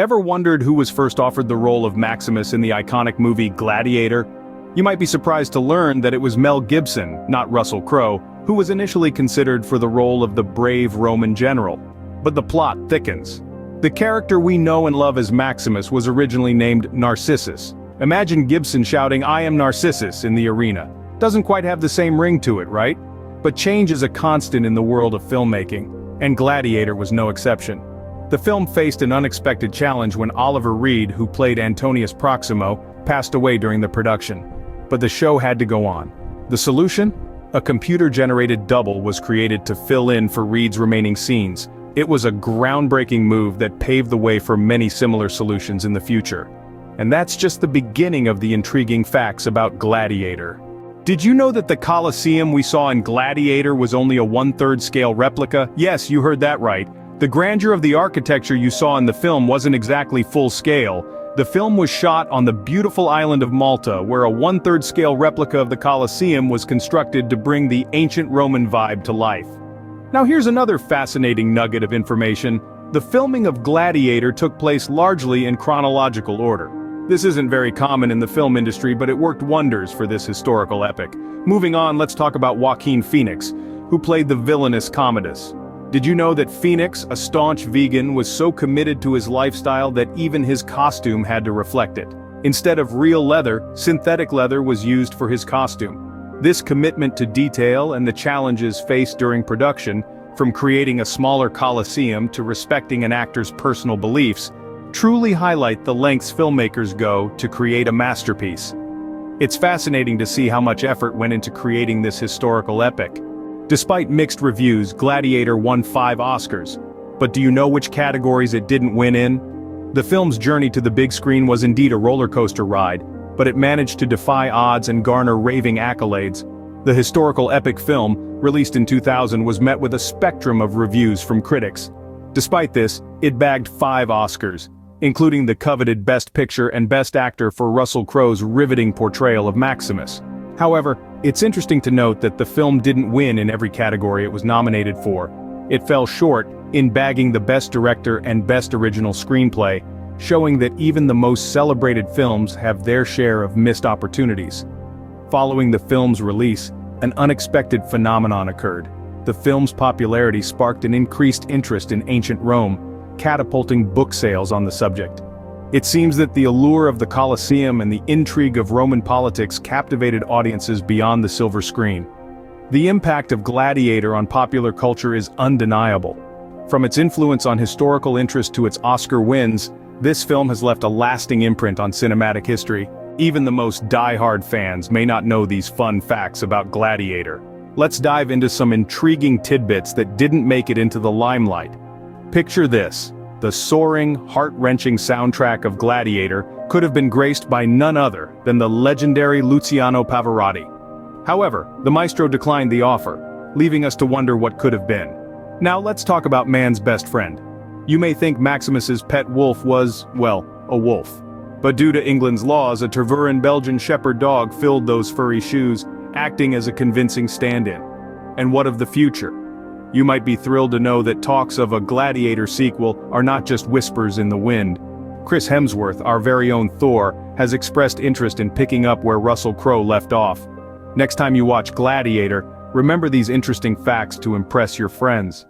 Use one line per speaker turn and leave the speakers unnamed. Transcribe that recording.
Ever wondered who was first offered the role of Maximus in the iconic movie Gladiator? You might be surprised to learn that it was Mel Gibson, not Russell Crowe, who was initially considered for the role of the brave Roman general. But the plot thickens. The character we know and love as Maximus was originally named Narcissus. Imagine Gibson shouting, "I am Narcissus," in the arena. Doesn't quite have the same ring to it, right? But change is a constant in the world of filmmaking, and Gladiator was no exception. The film faced an unexpected challenge when Oliver Reed, who played Antonius Proximo, passed away during the production. But the show had to go on. The solution? A computer-generated double was created to fill in for Reed's remaining scenes. It was a groundbreaking move that paved the way for many similar solutions in the future. And that's just the beginning of the intriguing facts about Gladiator. Did you know that the Colosseum we saw in Gladiator was only a 1/3 scale replica? Yes, you heard that right. The grandeur of the architecture you saw in the film wasn't exactly full scale. The film was shot on the beautiful island of Malta, where a 1/3 scale replica of the Colosseum was constructed to bring the ancient Roman vibe to life. Now here's another fascinating nugget of information. The filming of Gladiator took place largely in chronological order. This isn't very common in the film industry, but it worked wonders for this historical epic. Moving on, let's talk about Joaquin Phoenix, who played the villainous Commodus. Did you know that Phoenix, a staunch vegan, was so committed to his lifestyle that even his costume had to reflect it? Instead of real leather, synthetic leather was used for his costume. This commitment to detail and the challenges faced during production, from creating a smaller Colosseum to respecting an actor's personal beliefs, truly highlight the lengths filmmakers go to create a masterpiece. It's fascinating to see how much effort went into creating this historical epic. Despite mixed reviews, Gladiator won 5 Oscars. But do you know which categories it didn't win in? The film's journey to the big screen was indeed a roller coaster ride, but it managed to defy odds and garner raving accolades. The historical epic film, released in 2000, was met with a spectrum of reviews from critics. Despite this, it bagged 5 Oscars, including the coveted Best Picture and Best Actor for Russell Crowe's riveting portrayal of Maximus. However, it's interesting to note that the film didn't win in every category it was nominated for. It fell short in bagging the Best Director and Best Original Screenplay, showing that even the most celebrated films have their share of missed opportunities. Following the film's release, an unexpected phenomenon occurred. The film's popularity sparked an increased interest in ancient Rome, catapulting book sales on the subject. It seems that the allure of the Colosseum and the intrigue of Roman politics captivated audiences beyond the silver screen. The impact of Gladiator on popular culture is undeniable. From its influence on historical interest to its Oscar wins, this film has left a lasting imprint on cinematic history. Even the most die-hard fans may not know these fun facts about Gladiator. Let's dive into some intriguing tidbits that didn't make it into the limelight. Picture this. The soaring, heart-wrenching soundtrack of Gladiator could have been graced by none other than the legendary Luciano Pavarotti. However, the maestro declined the offer, leaving us to wonder what could have been. Now let's talk about man's best friend. You may think Maximus's pet wolf was, well, a wolf. But due to England's laws, a Tervuren Belgian Shepherd dog filled those furry shoes, acting as a convincing stand-in. And what of the future? You might be thrilled to know that talks of a Gladiator sequel are not just whispers in the wind. Chris Hemsworth, our very own Thor, has expressed interest in picking up where Russell Crowe left off. Next time you watch Gladiator, remember these interesting facts to impress your friends.